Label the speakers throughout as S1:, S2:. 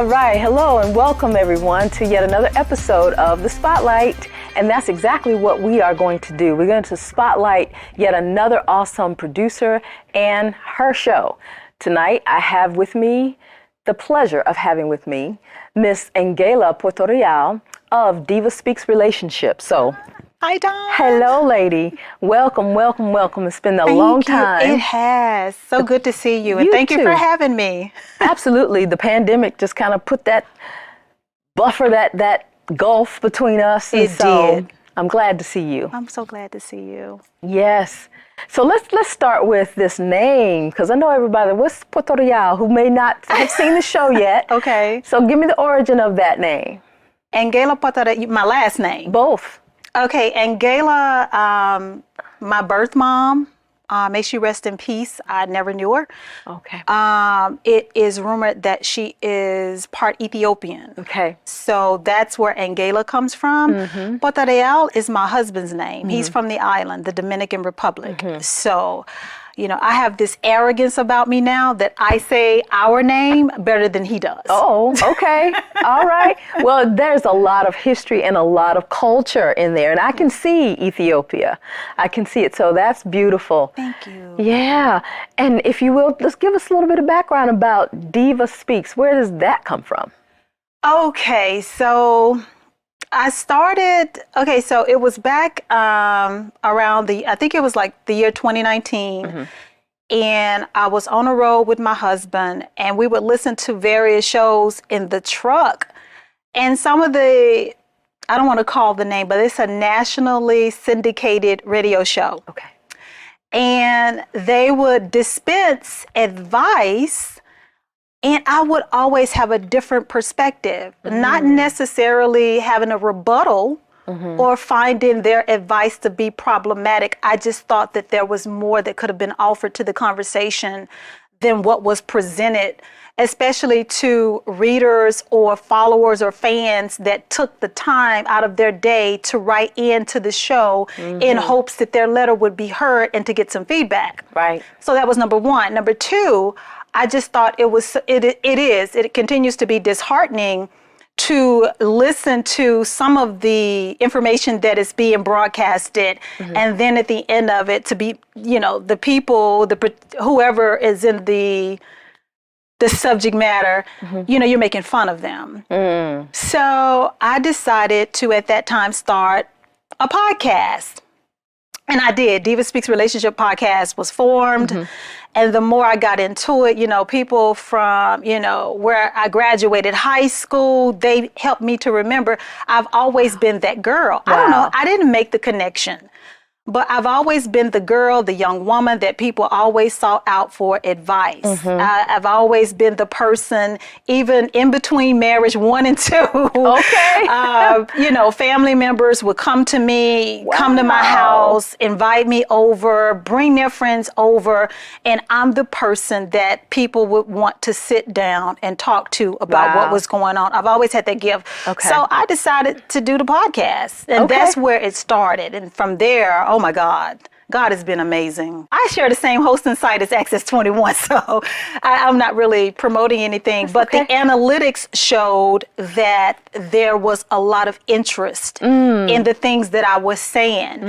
S1: All right, hello and welcome everyone to yet another episode of The Spotlight. And that's exactly what we are going to do. We're going to spotlight yet another awesome producer and her show. Tonight, I have with me the pleasure of having with me Miss Angela Puerto Real of DivaSpeaks Relationships. So,
S2: hi, Dawn.
S1: Hello, lady. Welcome, welcome, welcome. It's been a long time.
S2: It has. So good to see you. And thank you for having me.
S1: Absolutely. The pandemic just kind of put that buffer, that gulf between us. And
S2: it did.
S1: I'm glad to see you.
S2: I'm so glad to see you.
S1: Yes. So let's start with this name, because I know everybody, what's Puerto Real, who may not have seen the show yet.
S2: Okay.
S1: So give me the origin of that name.
S2: Angela Puerto Real, my last name.
S1: Both.
S2: Okay, Angela, my birth mom, may she rest in peace. I never knew her.
S1: Okay.
S2: It is rumored that she is part Ethiopian.
S1: Okay.
S2: So that's where Angela comes from.
S1: Mm-hmm.
S2: Puerto Real is my husband's name.
S1: Mm-hmm.
S2: He's from the island, the Dominican Republic. Mm-hmm. So, you know, I have this arrogance about me now that I say our name better than he does.
S1: Oh, okay. All right. Well, there's a lot of history and a lot of culture in there, and I can see Ethiopia. I can see it. So that's beautiful.
S2: Thank you.
S1: Yeah. And if you will, let's give us a little bit of background about DivaSpeaks. Where does that come from?
S2: Okay. So I started, so it was back around I think it was like the year 2019. Mm-hmm. And I was on a road with my husband, and we would listen to various shows in the truck. And some of I don't want to call the name, but it's a nationally syndicated radio show.
S1: Okay.
S2: And they would dispense advice, and I would always have a different perspective, not necessarily having a rebuttal or finding their advice to be problematic. I just thought that there was more that could have been offered to the conversation than what was presented, especially to readers or followers or fans that took the time out of their day to write into the show in hopes that their letter would be heard and to get some feedback.
S1: Right.
S2: So that was number one. Number two, I just thought it continues to be disheartening to listen to some of the information that is being broadcasted, and then at the end of it to be, you know, the people, whoever is in the subject matter, you know, you're making fun of them. So I decided to, at that time, start a podcast. And I did. DivaSpeaks Relationship Podcast was formed. And the more I got into it, you know, people from, you know, where I graduated high school, they helped me to remember I've always been that girl. Wow. I don't know. I didn't make the connection. But I've always been the girl, the young woman that people always sought out for advice. I've always been the person, even in between marriage 1 and 2.
S1: Okay.
S2: You know, family members would come to me, come to my house, invite me over, bring their friends over, and I'm the person that people would want to sit down and talk to about what was going on. I've always had that gift. Okay. So I decided to do the podcast, and that's where it started. And from there, oh my God. God has been amazing. I share the same hosting site as Access 21, so I'm not really promoting anything. That's the analytics showed that there was a lot of interest in the things that I was saying.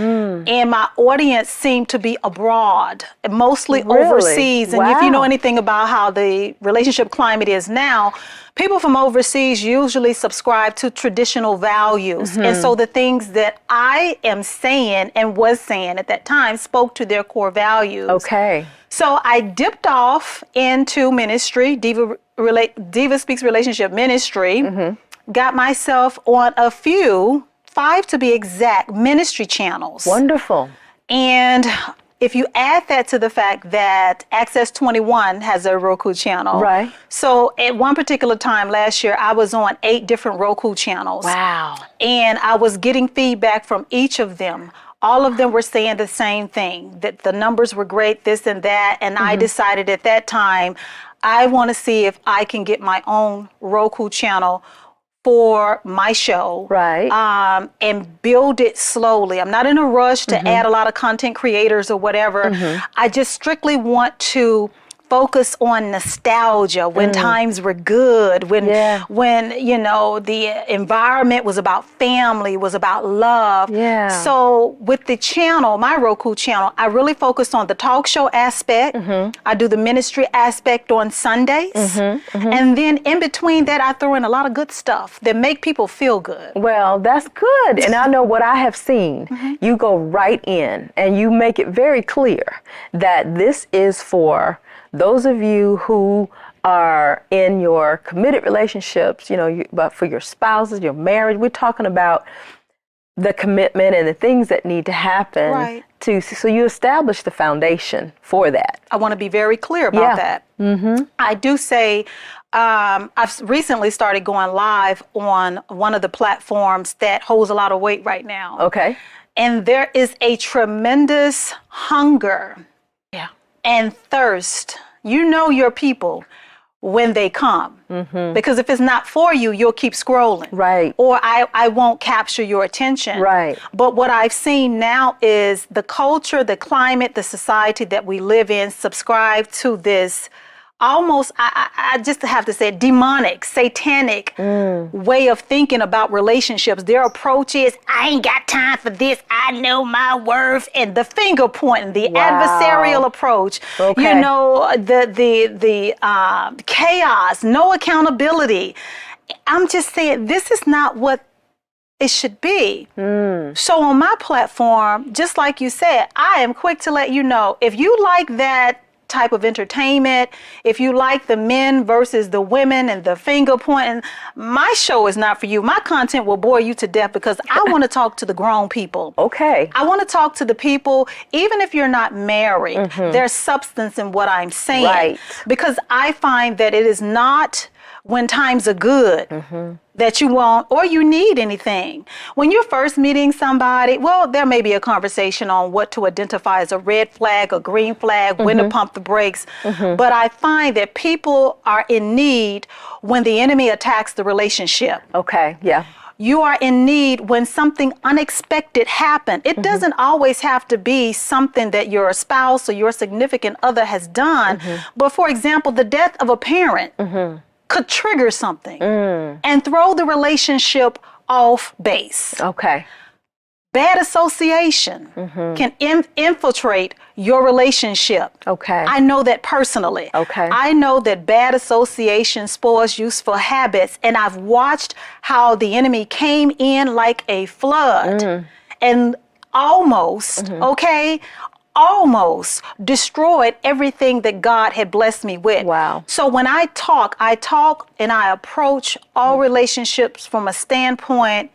S2: And my audience seemed to be abroad, mostly overseas. And if you know anything about how the relationship climate is now, people from overseas usually subscribe to traditional values. And so the things that I am saying and was saying at that time spoke to their core values. Okay. So I dipped off into ministry, DivaSpeaks Relationship Ministry, got myself on a few, 5 to be exact, ministry channels.
S1: Wonderful.
S2: And if you add that to the fact that Access 21 has a Roku channel. Right. So at one particular time last year, I was on 8 different Roku channels. Wow. And I was getting feedback from each of them. All of them were saying the same thing, that the numbers were great, this and that. And I decided at that time, I want to see if I can get my own Roku channel for my show, right? And build it slowly. I'm not in a rush to add a lot of content creators or whatever. I just strictly want to focus on nostalgia when times were good, when the environment was about family, was about love.
S1: Yeah.
S2: So with the channel, my Roku channel, I really focused on the talk show aspect. I do the ministry aspect on Sundays. And then in between that, I throw in a lot of good stuff that make people feel good.
S1: Well, that's good. And I know what I have seen. You go right in and you make it very clear that this is for those of you who are in your committed relationships, but for your spouses, your marriage. We're talking about the commitment and the things that need to happen so you establish the foundation for that.
S2: I want to be very clear about that. I do say I've recently started going live on one of the platforms that holds a lot of weight right now.
S1: Okay.
S2: And there is a tremendous hunger and thirst. You know your people when they come. Because if it's not for you, you'll keep scrolling.
S1: Right.
S2: Or I won't capture your attention.
S1: Right.
S2: But what I've seen now is the culture, the climate, the society that we live in subscribe to this almost, I just have to say, demonic, satanic way of thinking about relationships. Their approach is, I ain't got time for this. I know my worth. And the finger pointing, the adversarial approach, the chaos, no accountability. I'm just saying, this is not what it should be. So on my platform, just like you said, I am quick to let you know, if you like that type of entertainment, if you like the men versus the women and the finger pointing, my show is not for you. My content will bore you to death because I want to talk to the grown people.
S1: Okay.
S2: I want to talk to the people, even if you're not married, there's substance in what I'm saying.
S1: Right.
S2: Because I find that it is not when times are good that you want or you need anything. When you're first meeting somebody, well, there may be a conversation on what to identify as a red flag, a green flag, when to pump the brakes. But I find that people are in need when the enemy attacks the relationship.
S1: Okay, yeah.
S2: You are in need when something unexpected happened. It doesn't always have to be something that your spouse or your significant other has done. But for example, the death of a parent could trigger something and throw the relationship off base.
S1: Okay.
S2: Bad association can infiltrate your relationship.
S1: Okay.
S2: I know that personally.
S1: Okay.
S2: I know that bad association spoils useful habits, and I've watched how the enemy came in like a flood and almost destroyed everything that God had blessed me with.
S1: Wow.
S2: So when I talk and I approach all relationships from a standpoint,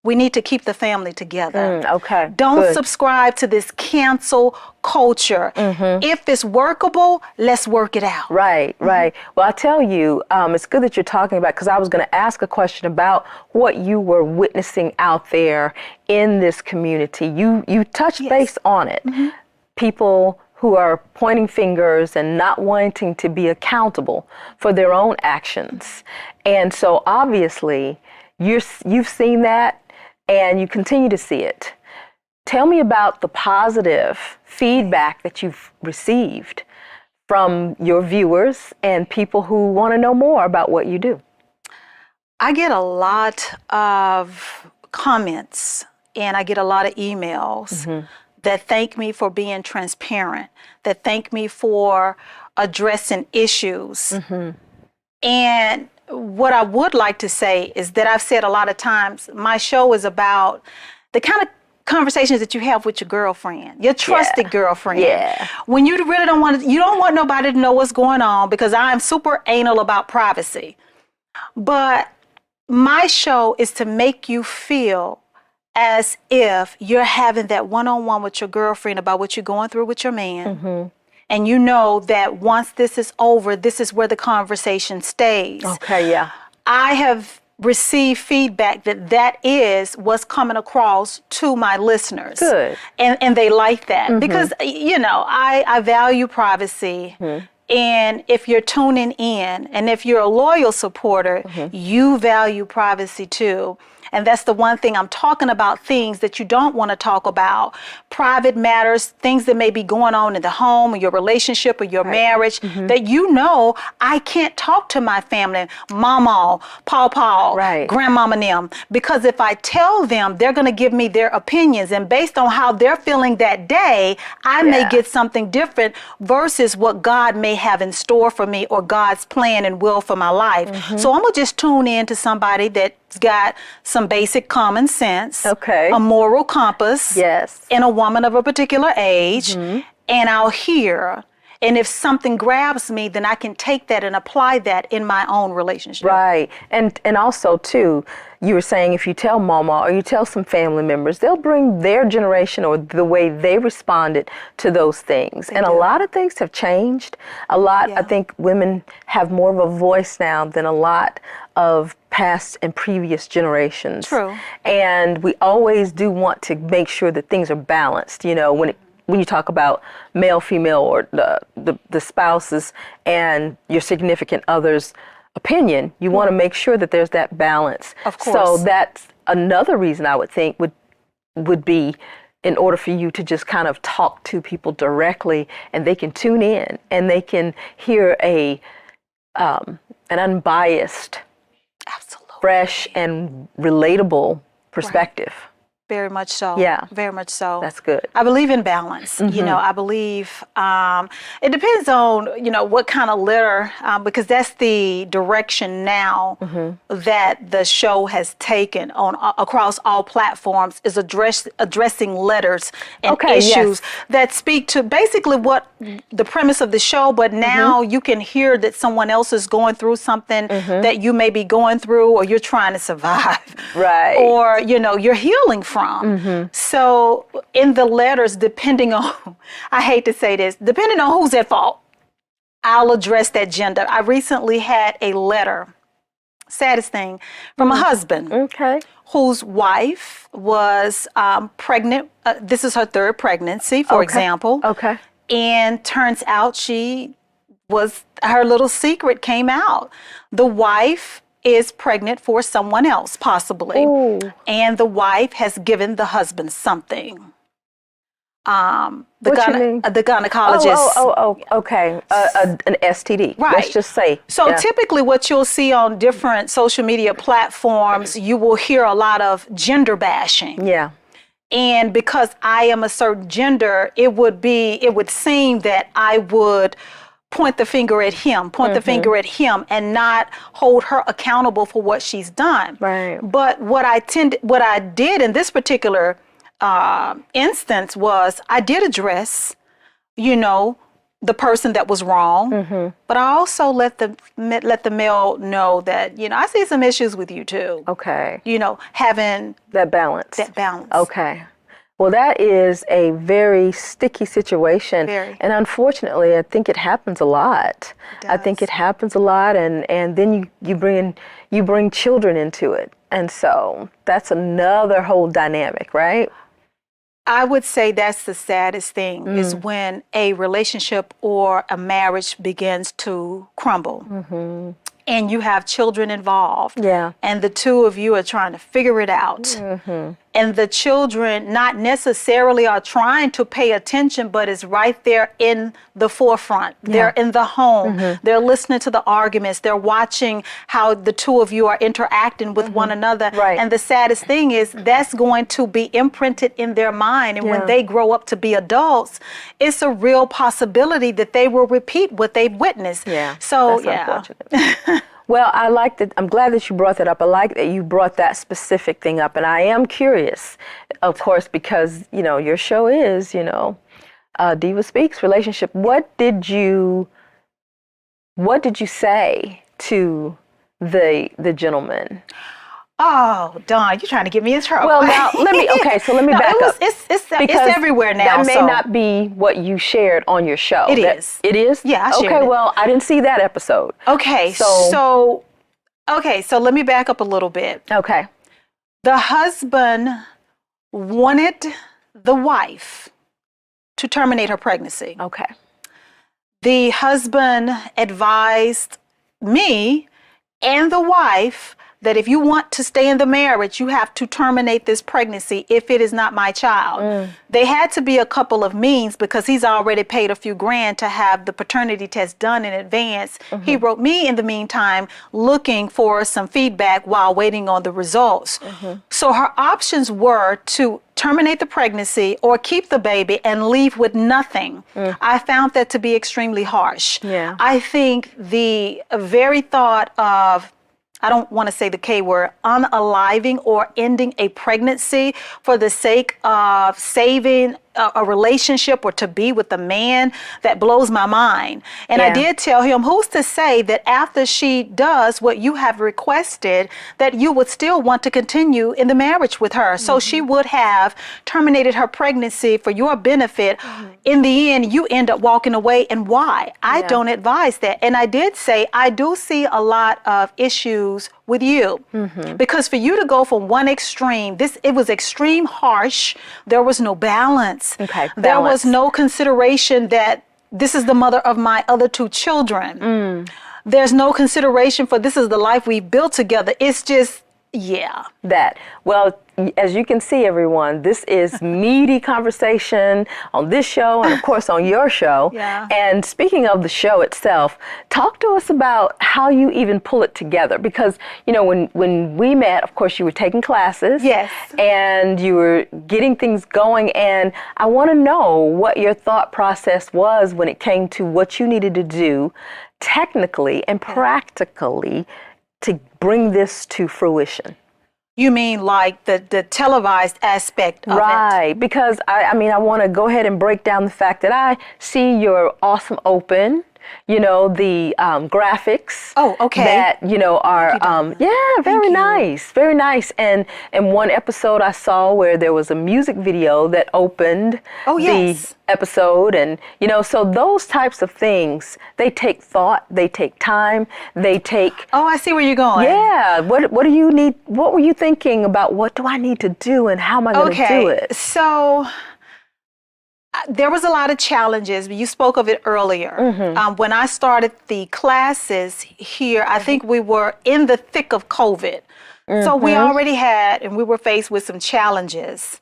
S2: we need to keep the family together.
S1: Okay.
S2: Don't subscribe to this cancel culture. If it's workable, let's work it out.
S1: Right, right. Well, I tell you, it's good that you're talking about, because I was going to ask a question about what you were witnessing out there in this community. You touched base on it. People who are pointing fingers and not wanting to be accountable for their own actions. And so obviously you've seen that and you continue to see it. Tell me about the positive feedback that you've received from your viewers and people who want to know more about what you do.
S2: I get a lot of comments and I get a lot of emails that thank me for being transparent, that thank me for addressing issues. And what I would like to say is that I've said a lot of times, my show is about the kind of conversations that you have with your girlfriend, your trusted girlfriend. When you really you don't want nobody to know what's going on, because I'm super anal about privacy. But my show is to make you feel as if you're having that one-on-one with your girlfriend about what you're going through with your man. And you know that once this is over, this is where the conversation stays. Okay, yeah. I have received feedback that is what's coming across to my listeners. Good. And they like that because, you know, I value privacy. And if you're tuning in and if you're a loyal supporter, you value privacy too. And that's the one thing I'm talking about, things that you don't want to talk about, private matters, things that may be going on in the home or your relationship or your marriage that I can't talk to my family, mama, pawpaw, grandmama and them, because if I tell them, they're going to give me their opinions, and based on how they're feeling that day, I may get something different versus what God may have in store for me or God's plan and will for my life. So I'm going to just tune in to somebody that's got some basic common sense, a moral compass, and a woman of a particular age, and I'll hear. And if something grabs me, then I can take that and apply that in my own relationship.
S1: Right. And also, too, you were saying if you tell mama or you tell some family members, they'll bring their generation or the way they responded to those things. And a lot of things have changed. A lot, I think women have more of a voice now than a lot of past and previous generations.
S2: True.
S1: And we always do want to make sure that things are balanced, you know, when you talk about male, female, or the spouses and your significant other's opinion, you want to make sure that there's that balance.
S2: Of course.
S1: So that's another reason I would think would be in order for you to just kind of talk to people directly, and they can tune in and they can hear an unbiased, fresh and relatable perspective.
S2: Very much so.
S1: Yeah.
S2: Very much so.
S1: That's good.
S2: I believe in balance. You know, I believe it depends on, you know, what kind of litter, because that's the direction now that the show has taken on across all platforms, is addressing letters and issues that speak to basically what the premise of the show, but now you can hear that someone else is going through something that you may be going through, or you're trying to survive.
S1: Right.
S2: Or, you know, you're healing from. So in the letters, depending on, I hate to say this, depending on who's at fault, I'll address that gender. I recently had a letter, saddest thing, from a husband whose wife was pregnant. This is her third pregnancy, for example. And turns out her little secret came out. The wife is pregnant for someone else, possibly.
S1: Ooh.
S2: And the wife has given the husband something. The gynecologist.
S1: Okay. An STD.
S2: Right.
S1: Let's just say.
S2: So typically what you'll see on different social media platforms, you will hear a lot of gender bashing.
S1: Yeah.
S2: And because I am a certain gender, it would seem that I would point the finger at him, and not hold her accountable for what she's done.
S1: Right.
S2: But what I did in this particular instance was I did address, you know, the person that was wrong, but I also let the male know that, you know, I see some issues with you too.
S1: Okay.
S2: You know, having
S1: that balance. Okay. Well, that is a very sticky situation.
S2: Very.
S1: And unfortunately, I think it happens a lot. I think it happens a lot, and then you bring children into it. And so that's another whole dynamic, right?
S2: I would say that's the saddest thing, is when a relationship or a marriage begins to crumble. And you have children involved. Yeah. And the two of you are trying to figure it out. And the children not necessarily are trying to pay attention, but is right there in the forefront. Yeah. They're in the home. They're listening to the arguments. They're watching how the two of you are interacting with one another. Right. And the saddest thing is that's going to be imprinted in their mind. And when they grow up to be adults, it's a real possibility that they will repeat what they've witnessed. Yeah. So,
S1: that's unfortunate. Well, I'm glad that you brought that up. I like that you brought that specific thing up. And I am curious, of course, because, you know, your show is, you know, DivaSpeaks relationship. What did you say to the gentleman?
S2: Oh, Dawn, you're trying to get me in trouble.
S1: Well, now, let me back up.
S2: It's everywhere now.
S1: That may not be what you shared on your show.
S2: It is.
S1: It is?
S2: Yeah, I shared it.
S1: Okay, well, I didn't see that episode.
S2: Okay, so let me back up a little bit.
S1: Okay.
S2: The husband wanted the wife to terminate her pregnancy.
S1: Okay.
S2: The husband advised me and the wife that if you want to stay in the marriage, you have to terminate this pregnancy if it is not my child. They had to be a couple of means because he's already paid a few grand to have the paternity test done in advance. He wrote me in the meantime looking for some feedback while waiting on the results. So her options were to terminate the pregnancy or keep the baby and leave with nothing. I found that to be extremely harsh.
S1: Yeah.
S2: I think the very thought of, I don't want to say the K word, unaliving or ending a pregnancy for the sake of saving a relationship or to be with a man, that blows my mind. And I did tell him, who's to say that after she does what you have requested, that you would still want to continue in the marriage with her? So she would have terminated her pregnancy for your benefit. In the end, you end up walking away. And why? I don't advise that. And I did say, I do see a lot of issues with you, because for you to go from one extreme, it was extreme harsh. There was no balance. There was no consideration that this is the mother of my other 2 children. There's no consideration for this is the life we built together. It's just,
S1: that. Well, as you can see, everyone, this is meaty conversation on this show and, of course, on your show. And speaking of the show itself, talk to us about how you even pull it together. Because, you know, when we met, of course, you were taking classes. And you were getting things going. And I want to know what your thought process was when it came to what you needed to do technically and practically to bring this to fruition.
S2: You mean like the televised aspect of it?
S1: Right, because I mean, I want to go ahead and break down the fact that I see your awesome open, you know, the graphics. That, you know, are, very nice, very nice. And in one episode I saw where there was a music video that opened the episode. And, you know, so those types of things, they take thought, they take time, they take...
S2: Oh, I see where you're going.
S1: Yeah. What do you need? What were you thinking about? What do I need to do and how am I going to do it?
S2: So... there was a lot of challenges. You spoke of it earlier. When I started the classes here, I think we were in the thick of COVID. So we already had, and we were faced with some challenges.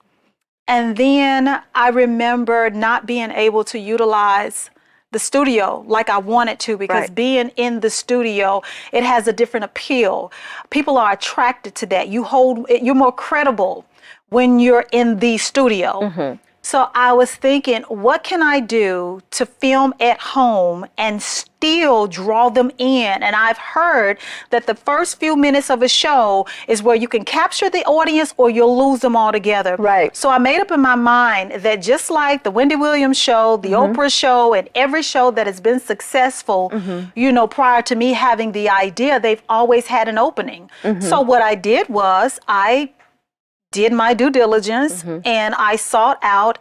S2: And then I remember not being able to utilize the studio like I wanted to, because being in the studio, it has a different appeal. People are attracted to that. You're more credible when you're in the studio. So I was thinking, what can I do to film at home and still draw them in? And I've heard that the first few minutes of a show is where you can capture the audience or you'll lose them altogether. So I made up in my mind that just like the Wendy Williams show, the Oprah show, and every show that has been successful, you know, prior to me having the idea, they've always had an opening. So what I did was I did my due diligence and I sought out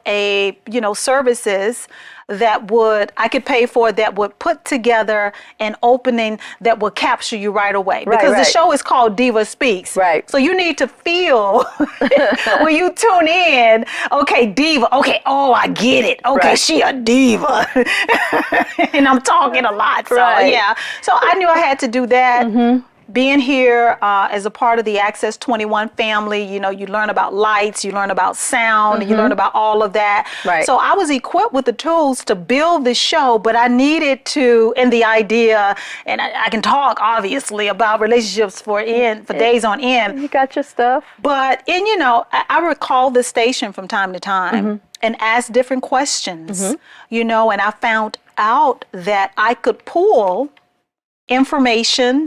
S2: services that I could pay for, that would put together an opening that would capture you right away. Because the show is called DivaSpeaks. So you need to feel when you tune in, okay, diva, okay, oh, I get it. Okay, she a diva. And I'm talking a lot. So yeah. So I knew I had to do that. Being here as a part of the Access 21 family, you know, you learn about lights, you learn about sound, you learn about all of that. So I was equipped with the tools to build the show, but I needed to, in the idea, and I can talk obviously about relationships for days on end.
S1: You got your stuff.
S2: But, you know, I recall the station from time to time and ask different questions, you know, and I found out that I could pull information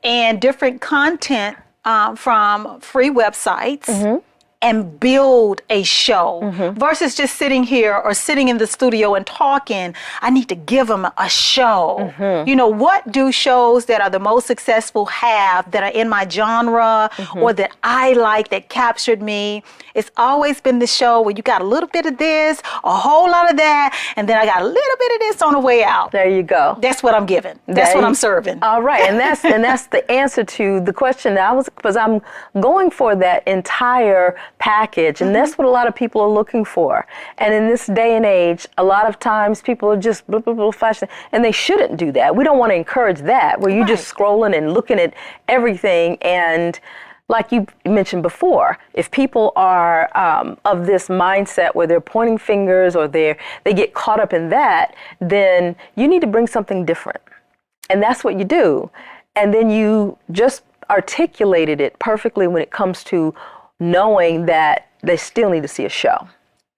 S2: and different content from free websites and build a show versus just sitting here or sitting in the studio and talking. I need to give them a show. You know, what do shows that are the most successful have that are in my genre or that I like, that captured me? It's always been the show where you got a little bit of this, a whole lot of that, and then I got a little bit of this on the way out.
S1: There you go.
S2: That's what I'm giving. That's what I'm serving.
S1: All right, and that's the answer to the question that because I'm going for that entire package. And that's what a lot of people are looking for. And in this day and age, a lot of times people are just blah, blah, blah, flashing, and they shouldn't do that. We don't want to encourage that, where you're just scrolling and looking at everything. And like you mentioned before, if people are of this mindset where they're pointing fingers or they get caught up in that, then you need to bring something different. And that's what you do. And then you just articulated it perfectly when it comes to knowing that they still need to see a show.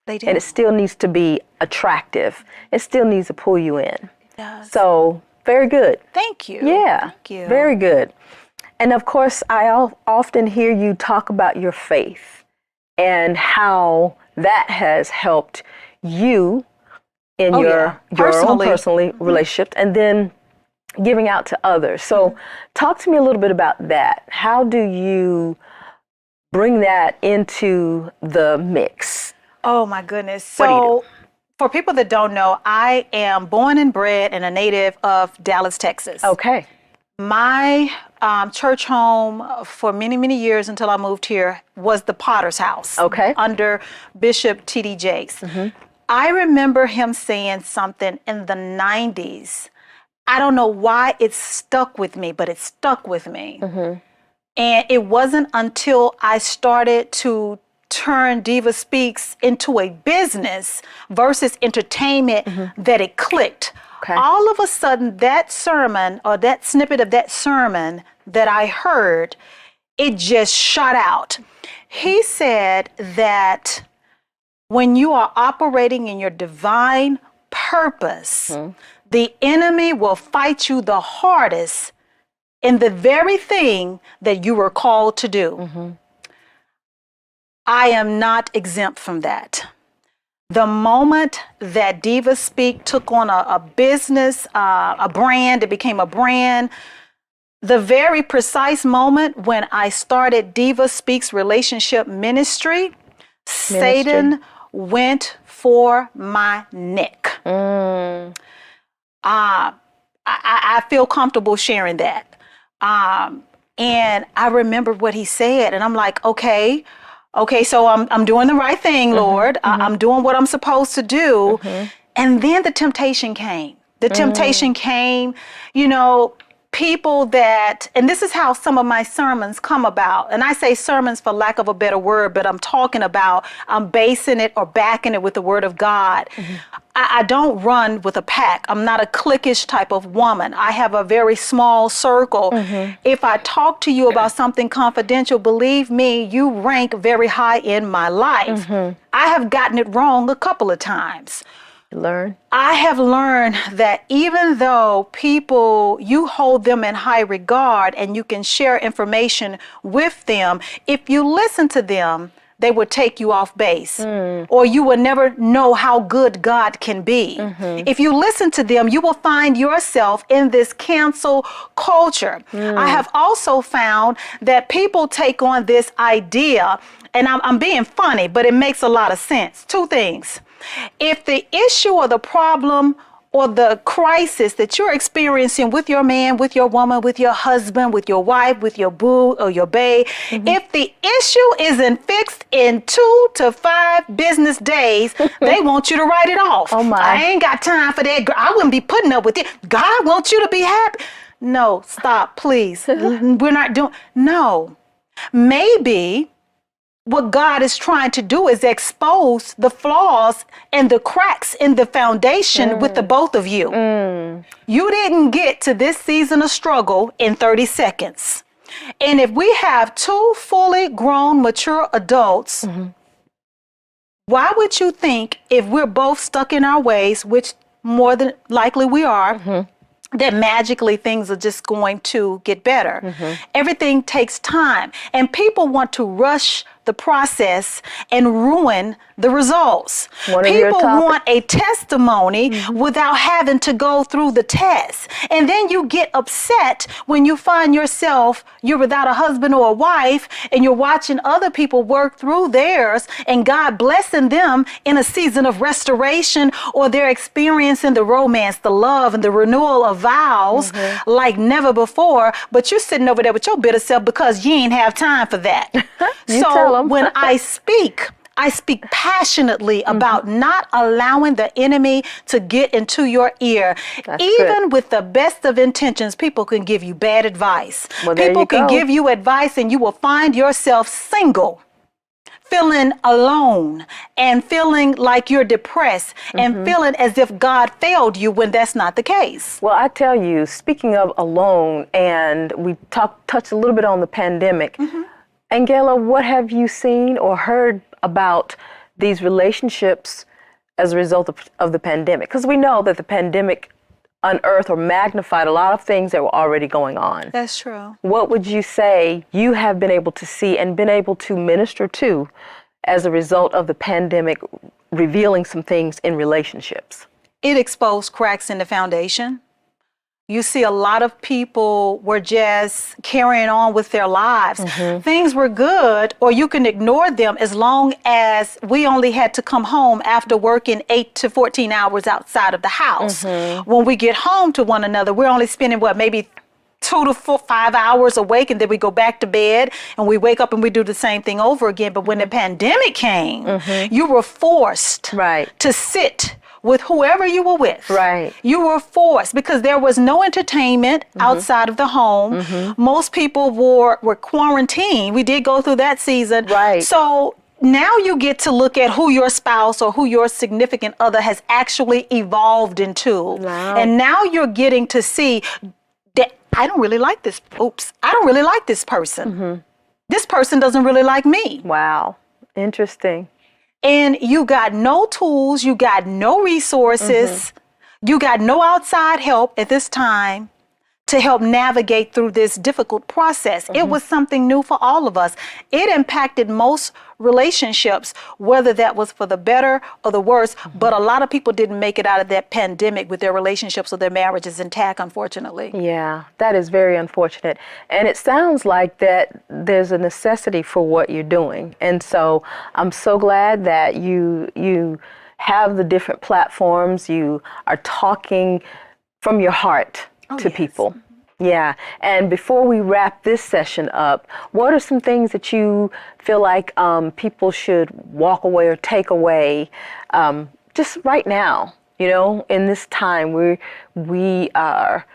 S2: They do.
S1: And it still needs to be attractive. It still needs to pull you in.
S2: It does.
S1: So, very good.
S2: Thank you.
S1: Yeah.
S2: Thank you.
S1: Very good. And of course, I often hear you talk about your faith and how that has helped you in your own personal relationship, and then giving out to others. So talk to me a little bit about that. How do you bring that into the mix?
S2: Oh my goodness.
S1: What do you
S2: So for people that don't know, I am born and bred and a native of Dallas, Texas.
S1: Okay.
S2: My church home for many, many years until I moved here was the Potter's House.
S1: Okay.
S2: Under Bishop T.D. Jakes. I remember him saying something in the 90s. I don't know why it stuck with me, but it stuck with me. And it wasn't until I started to turn DivaSpeaks into a business versus entertainment that it clicked.
S1: Okay.
S2: All of a sudden, that sermon or that snippet of that sermon that I heard, it just shot out. He said that when you are operating in your divine purpose, the enemy will fight you the hardest in the very thing that you were called to do. I am not exempt from that. The moment that DivaSpeak took on a business, a brand, it became a brand, the very precise moment when I started DivaSpeaks Relationship Ministry, Satan went for my neck. I feel comfortable sharing that. And I remember what he said, and I'm like, okay, so I'm doing the right thing, Lord. I'm doing what I'm supposed to do. And then the temptation came. The temptation came, you know, people that, and this is how some of my sermons come about. And I say sermons for lack of a better word, but I'm talking about, I'm basing it or backing it with the word of God. I don't run with a pack. I'm not a cliquish type of woman. I have a very small circle. If I talk to you about something confidential, believe me, you rank very high in my life. I have gotten it wrong a couple of times. I have learned that even though people, you hold them in high regard and you can share information with them, if you listen to them, they would take you off base, or you will never know how good God can be. If you listen to them, you will find yourself in this cancel culture. I have also found that people take on this idea, and I'm being funny, but it makes a lot of sense. Two things. If the issue or the problem or the crisis that you're experiencing with your man, with your woman, with your husband, with your wife, with your boo or your bae, if the issue isn't fixed in 2 to 5 business days, they want you to write it off.
S1: Oh my.
S2: I ain't got time for that. I wouldn't be putting up with it. God wants you to be happy. No, stop, please. We're not doing, no. Maybe what God is trying to do is expose the flaws and the cracks in the foundation with the both of you. You didn't get to this season of struggle in 30 seconds. And if we have 2 fully grown, mature adults, why would you think if we're both stuck in our ways, which more than likely we are, that magically things are just going to get better? Everything takes time, and people want to rush the process and ruin the results. People want a testimony without having to go through the test. And then you get upset when you find yourself, you're without a husband or a wife, and you're watching other people work through theirs and God blessing them in a season of restoration, or they're experiencing the romance, the love, and the renewal of vows like never before. But you're sitting over there with your bitter self because you ain't have time for that.
S1: You tell them.
S2: When I speak passionately about not allowing the enemy to get into your ear.
S1: That's
S2: Even
S1: good.
S2: with the best of intentions, people can give you bad advice.
S1: Well, there
S2: People
S1: you
S2: can
S1: go.
S2: give you advice and you will find yourself single, feeling alone and feeling like you're depressed and feeling as if God failed you when that's not the case.
S1: Well, I tell you, speaking of alone, and we touched a little bit on the pandemic. Angela, what have you seen or heard about these relationships as a result of the pandemic? Because we know that the pandemic unearthed or magnified a lot of things that were already going on.
S2: That's true.
S1: What would you say you have been able to see and been able to minister to as a result of the pandemic revealing some things in relationships?
S2: It exposed cracks in the foundation. You see a lot of people were just carrying on with their lives. Things were good, or you can ignore them as long as we only had to come home after working 8 to 14 hours outside of the house. When we get home to one another, we're only spending maybe 2 to 5 hours awake, and then we go back to bed and we wake up and we do the same thing over again. But when the pandemic came, you were forced to sit with whoever you were with.
S1: Right.
S2: You were forced because there was no entertainment outside of the home. Most people were quarantined. We did go through that season.
S1: Right.
S2: So now you get to look at who your spouse or who your significant other has actually evolved into.
S1: Wow.
S2: And now you're getting to see that I don't really like this. I don't really like this person. This person doesn't really like me.
S1: Wow. Interesting.
S2: And you got no tools, you got no resources, you got no outside help at this time to help navigate through this difficult process. It was something new for all of us. It impacted most relationships, whether that was for the better or the worse, but a lot of people didn't make it out of that pandemic with their relationships or their marriages intact, unfortunately.
S1: Yeah, that is very unfortunate. And it sounds like that there's a necessity for what you're doing. And so I'm so glad that you have the different platforms. You are talking from your heart to people. Yeah. And before we wrap this session up, what are some things that you feel like people should walk away or take away just right now? You know, in this time we are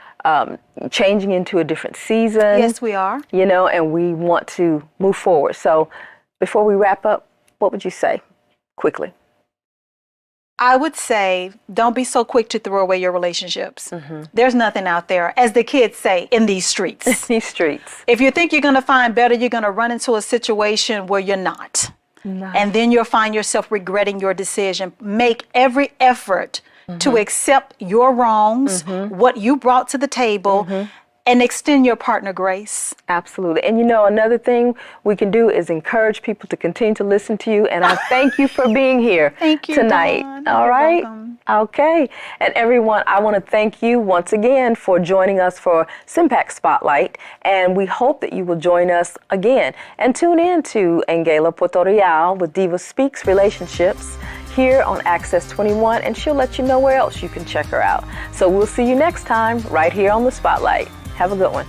S1: changing into a different season.
S2: Yes, we are.
S1: You know, and we want to move forward. So before we wrap up, what would you say quickly?
S2: I would say, don't be so quick to throw away your relationships. There's nothing out there, as the kids say, in these streets.
S1: These streets.
S2: If you think you're going to find better, you're going to run into a situation where you're not. And then you'll find yourself regretting your decision. Make every effort to accept your wrongs, what you brought to the table, and extend your partner grace.
S1: Absolutely. And you know, another thing we can do is encourage people to continue to listen to you. And I thank you for being here
S2: Thank you,
S1: tonight.
S2: Dawn.
S1: All
S2: You're
S1: right.
S2: welcome.
S1: Okay. And everyone, I want to thank you once again for joining us for Simpact Spotlight. And we hope that you will join us again and tune in to Angela Portorial with DivaSpeaks Relationships here on Access 21, and she'll let you know where else you can check her out. So we'll see you next time right here on the Spotlight. Have a good one.